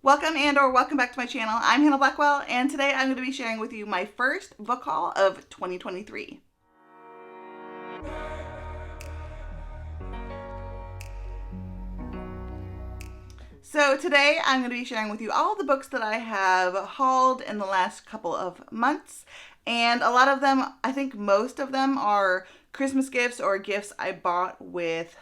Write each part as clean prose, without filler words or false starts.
Welcome or welcome back to my channel. I'm Hannah Blackwell, and today I'm going to be sharing with you my first book haul of 2023. So today I'm going to be sharing with you all the books that I have hauled in the last couple of months, and a lot of them, I think most of them, are Christmas gifts or gifts I bought with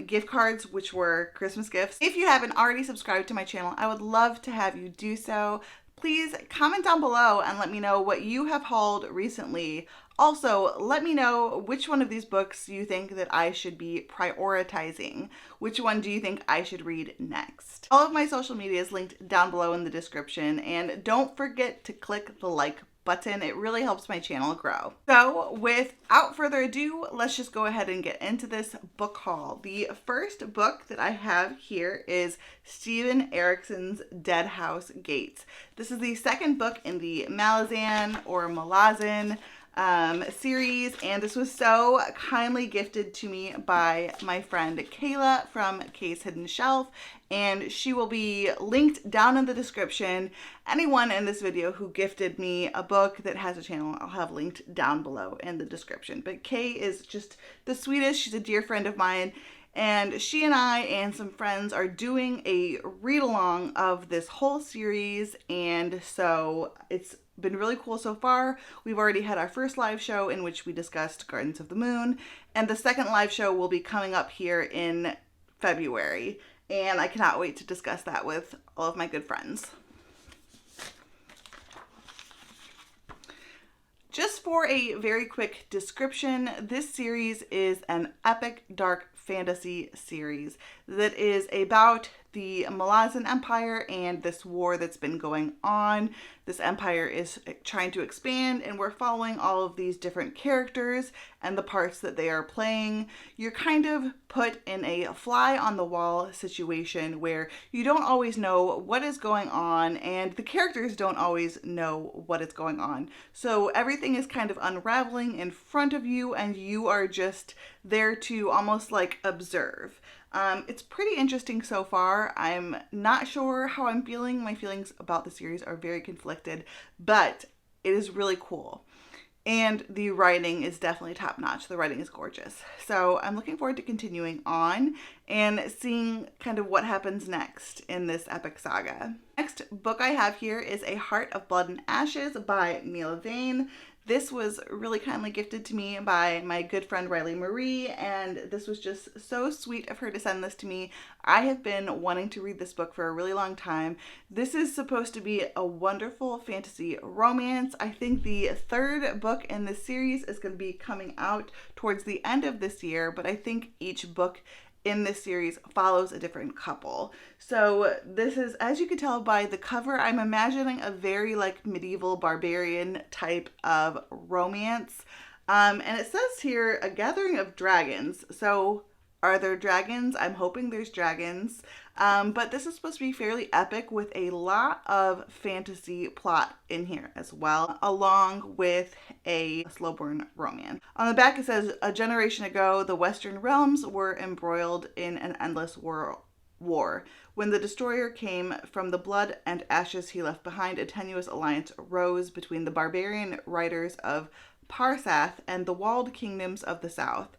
gift cards, which were Christmas gifts. If you haven't already subscribed to my channel, I would love to have you do so. Please comment down below and let me know what you have hauled recently. Also, let me know which one of these books you think that I should be prioritizing. Which one do you think I should read next? All of my social media is linked down below in the description, and don't forget to click the like button. It really helps my channel grow. So without further ado, let's just go ahead and get into this book haul. The first book that I have here is Steven Erikson's Deadhouse Gates. This is the second book in the Malazan or Malazan series, and this was so kindly gifted to me by my friend Kayla from Kay's Hidden Shelf, and she will be linked down in the description. Anyone in this video who gifted me a book that has a channel, I'll have linked down below in the description. But Kay is just the sweetest. She's a dear friend of mine, and she and I and some friends are doing a read-along of this whole series, and so it's been really cool so far. We've already had our first live show in which we discussed Gardens of the Moon, and the second live show will be coming up here in February, and I cannot wait to discuss that with all of my good friends. Just for a very quick description, this series is an epic dark fantasy series that is about the Malazan Empire and this war that's been going on. This empire is trying to expand, and we're following all of these different characters and the parts that they are playing. You're kind of put in a fly on the wall situation where you don't always know what is going on, and the characters don't always know what is going on. So everything is kind of unraveling in front of you, and you are just there to almost like observe. It's pretty interesting so far. I'm not sure how I'm feeling. My feelings about the series are very conflicted, but it is really cool. And the writing is definitely top notch. The writing is gorgeous. So I'm looking forward to continuing on and seeing kind of what happens next in this epic saga. Next book I have here is A Heart of Blood and Ashes by Malazan. This was really kindly gifted to me by my good friend Riley Marie, and this was just so sweet of her to send this to me. I have been wanting to read this book for a really long time. This is supposed to be a wonderful fantasy romance. I think the third book in this series is going to be coming out towards the end of this year, but I think each book in this series follows a different couple. So this is, as you can tell by the cover, I'm imagining a very like medieval barbarian type of romance. And it says here, a gathering of dragons. So are there dragons? I'm hoping there's dragons. But this is supposed to be fairly epic with a lot of fantasy plot in here as well, along with a slow burn romance. On the back it says, a generation ago, the Western realms were embroiled in an endless war. When the destroyer came, from the blood and ashes he left behind, a tenuous alliance rose between the barbarian riders of Parsath and the walled kingdoms of the south.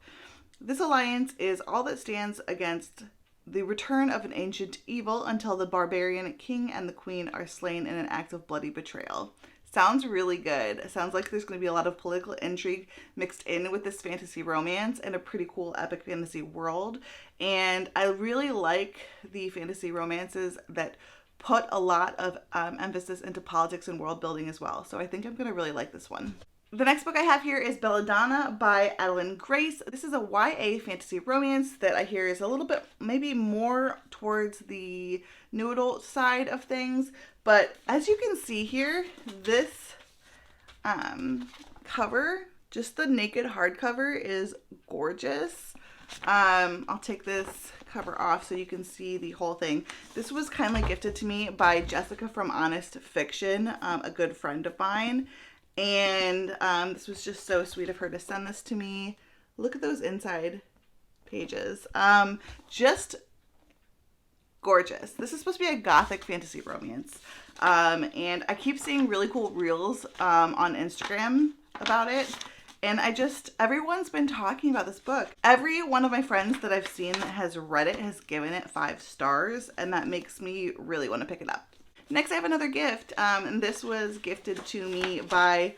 This alliance is all that stands against the return of an ancient evil until the barbarian king and the queen are slain in an act of bloody betrayal. Sounds really good. It sounds like there's going to be a lot of political intrigue mixed in with this fantasy romance and a pretty cool epic fantasy world. And I really like the fantasy romances that put a lot of emphasis into politics and world building as well. So I think I'm going to really like this one. The next book I have here is Belladonna by Adeline Grace. This is a YA fantasy romance that I hear is a little bit maybe more towards the new adult side of things. But as you can see here, this cover, just the naked hardcover, is gorgeous. I'll take this cover off so you can see the whole thing. This was kindly gifted to me by Jessica from Honest Fiction, a good friend of mine. And this was just so sweet of her to send this to me. Look at those inside pages. Just gorgeous. This is supposed to be a gothic fantasy romance. And I keep seeing really cool reels on Instagram about it. And everyone's been talking about this book. Every one of my friends that I've seen that has read it has given it 5 stars. And that makes me really want to pick it up. Next, I have another gift. And this was gifted to me by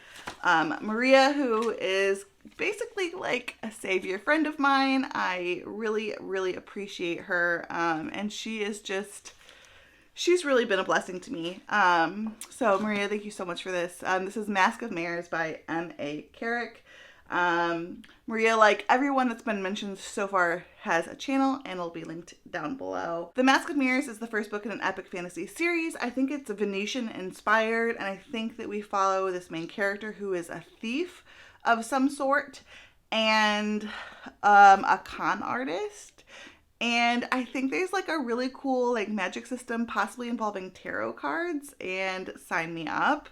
Maria, who is basically like a savior friend of mine. I really, really appreciate her. And she's really been a blessing to me. So Maria, thank you so much for this. This is Mask of Mares by M.A. Carrick. Maria, like everyone that's been mentioned so far, has a channel and it'll be linked down below. The Mask of Mirrors is the first book in an epic fantasy series. I think it's Venetian inspired, and I think that we follow this main character who is a thief of some sort and a con artist. And I think there's like a really cool like magic system possibly involving tarot cards, and sign me up.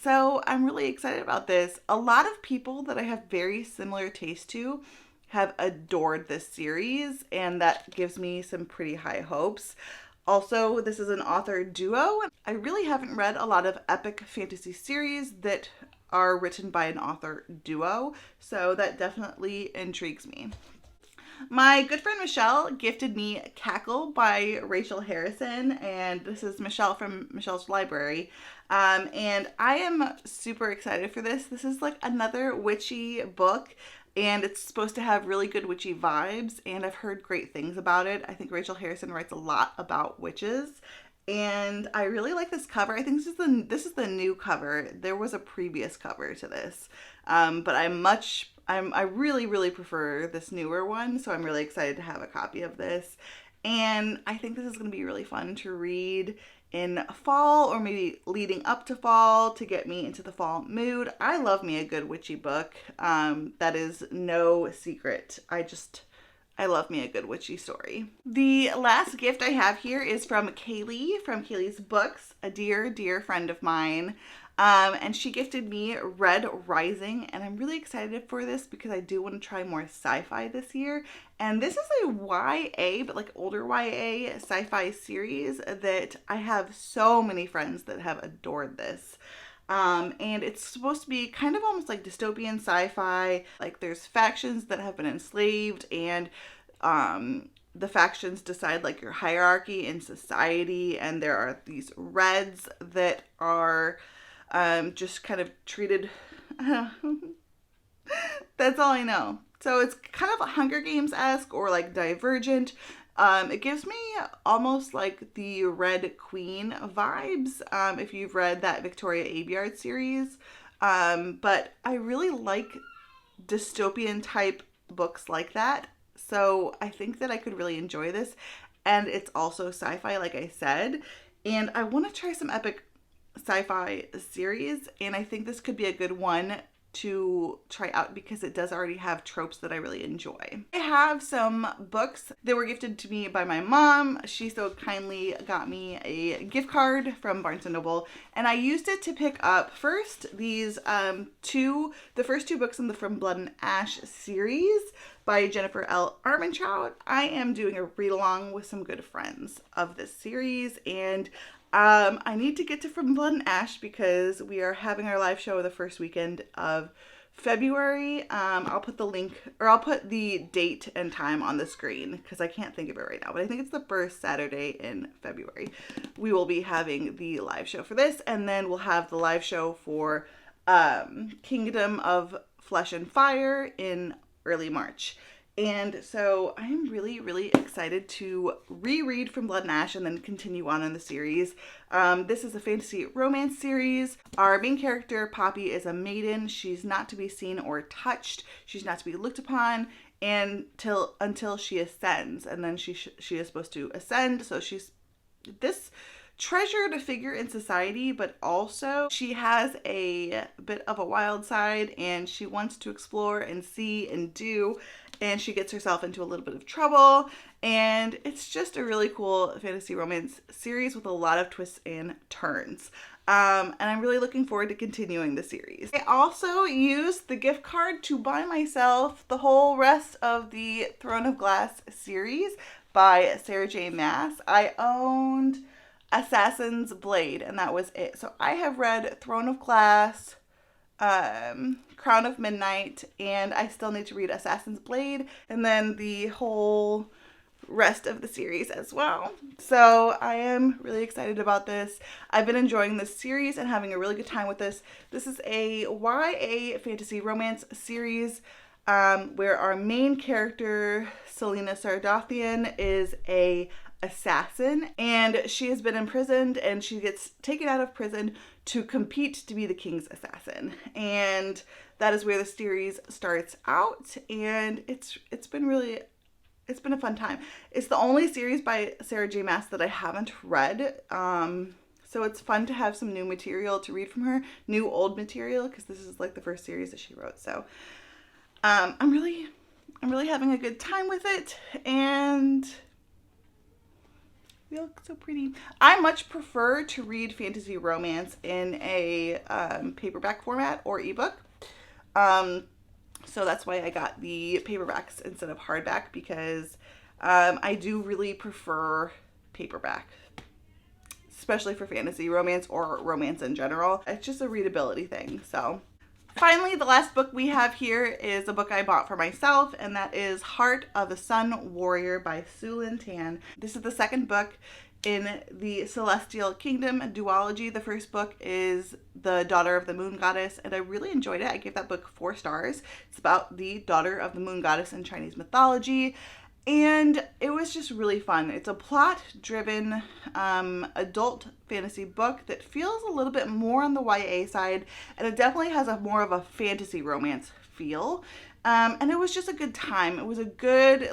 So I'm really excited about this. A lot of people that I have very similar taste to have adored this series, and that gives me some pretty high hopes. Also, this is an author duo. I really haven't read a lot of epic fantasy series that are written by an author duo, so that definitely intrigues me. My good friend Michelle gifted me Cackle by Rachel Harrison, and this is Michelle from Michelle's Library. And I am super excited for this. This is like another witchy book, and it's supposed to have really good witchy vibes, and I've heard great things about it. I think Rachel Harrison writes a lot about witches, and I really like this cover. I think this is the new cover. There was a previous cover to this, but I really, really prefer this newer one, so I'm really excited to have a copy of this. And I think this is going to be really fun to read in fall, or maybe leading up to fall, to get me into the fall mood. I love me a good witchy book. That is no secret. I love me a good witchy story. The last gift I have here is from Kaylee, from Kaylee's Books, a dear, dear friend of mine. And she gifted me Red Rising, and I'm really excited for this because I do want to try more sci-fi this year. And this is a YA, but like older YA sci-fi series that I have so many friends that have adored this. And it's supposed to be kind of almost like dystopian sci-fi. Like there's factions that have been enslaved, and the factions decide like your hierarchy in society, and there are these Reds that are just kind of treated, that's all I know. So it's kind of a Hunger Games-esque or like Divergent. It gives me almost like the Red Queen vibes, if you've read that Victoria Aveyard series. But I really like dystopian type books like that. So I think that I could really enjoy this. And it's also sci-fi, like I said. And I want to try some epic sci-fi series, and I think this could be a good one to try out because it does already have tropes that I really enjoy. I have some books that were gifted to me by my mom. She so kindly got me a gift card from Barnes & Noble, and I used it to pick up first these the first 2 books in the From Blood and Ash series by Jennifer L. Armentrout. I am doing a read along with some good friends of this series, and I need to get to From Blood and Ash because we are having our live show the first weekend of February. I'll put the link, or I'll put the date and time on the screen because I can't think of it right now, but I think it's the first Saturday in February. We will be having the live show for this, and then we'll have the live show for Kingdom of Flesh and Fire in early March. And so I am really, really excited to reread From Blood and Ash and then continue on in the series. This is a fantasy romance series. Our main character, Poppy, is a maiden. She's not to be seen or touched. She's not to be looked upon until she ascends. And then she is supposed to ascend. So she's this treasured figure in society, but also she has a bit of a wild side, and she wants to explore and see and do, and she gets herself into a little bit of trouble. And it's just a really cool fantasy romance series with a lot of twists and turns. And I'm really looking forward to continuing the series. I also used the gift card to buy myself the whole rest of the Throne of Glass series by Sarah J. Maas. I owned Assassin's Blade, and that was it. So I have read Throne of Glass, Crown of Midnight, and I still need to read Assassin's Blade, and then the whole rest of the series as well. So I am really excited about this. I've been enjoying this series and having a really good time with this. This is a YA fantasy romance series where our main character, Selena Sardothien, is a assassin, and she has been imprisoned, and she gets taken out of prison to compete to be the king's assassin. And that is where the series starts out, and it's been a fun time. It's the only series by Sarah J. Maas that I haven't read. So it's fun to have some new material to read from her, new old material, because this is like the first series that she wrote. So I'm really having a good time with it, and they look so pretty. I much prefer to read fantasy romance in a paperback format or ebook. So that's why I got the paperbacks instead of hardback, because I do really prefer paperback, especially for fantasy romance or romance in general. It's just a readability thing. So finally, the last book we have here is a book I bought for myself, and that is Heart of the Sun Warrior by Sue Lynn Tan. This is the second book in the Celestial Kingdom duology. The first book is The Daughter of the Moon Goddess, and I really enjoyed it. I gave that book 4 stars. It's about the daughter of the moon goddess in Chinese mythology, and it was just really fun. It's a plot-driven adult fantasy book that feels a little bit more on the YA side, and it definitely has a more of a fantasy romance feel. And it was just a good time. It was a good,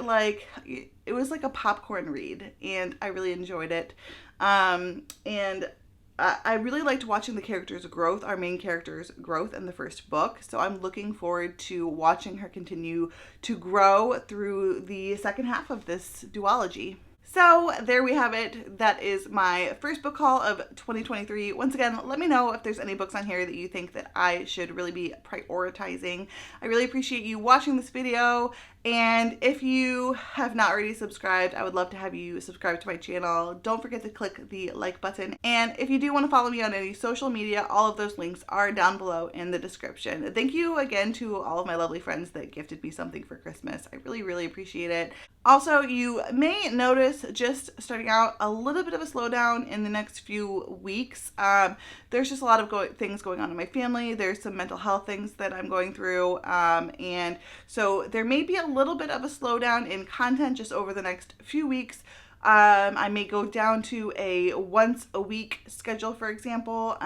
it was like a popcorn read, and I really enjoyed it. And I really liked watching the characters' growth, our main character's growth in the first book. So I'm looking forward to watching her continue to grow through the second half of this duology. So there we have it. That is my first book haul of 2023. Once again, let me know if there's any books on here that you think that I should really be prioritizing. I really appreciate you watching this video. And if you have not already subscribed, I would love to have you subscribe to my channel. Don't forget to click the like button. And if you do want to follow me on any social media, all of those links are down below in the description. Thank you again to all of my lovely friends that gifted me something for Christmas. I really, really appreciate it. Also, you may notice just starting out a little bit of a slowdown in the next few weeks. There's just a lot of things going on in my family. There's some mental health things that I'm going through. And so there may be a little bit of a slowdown in content just over the next few weeks. I may go down to a once a week schedule, for example,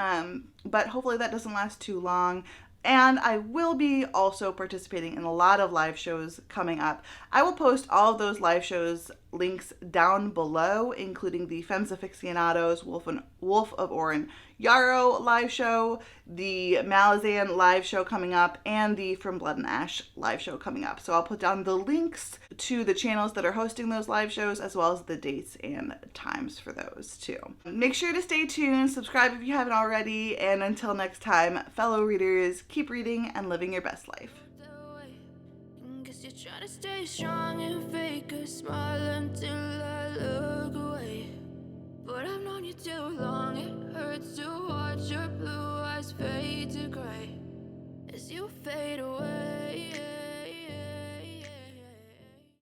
but hopefully that doesn't last too long. And I will be also participating in a lot of live shows coming up. I will post all of those live shows links down below, including the Femmes Afictionados, Wolf of Orem, Yaro live show, the Malazan live show coming up, and the From Blood and Ash live show coming up. So I'll put down the links to the channels that are hosting those live shows, as well as the dates and times for those too. Make sure to stay tuned, subscribe if you haven't already, and until next time, fellow readers, keep reading and living your best life. Guess you're trying to stay strong and fake a smile until I look away. But I've known you too long, it hurts to watch your blue eyes fade to gray as you fade away.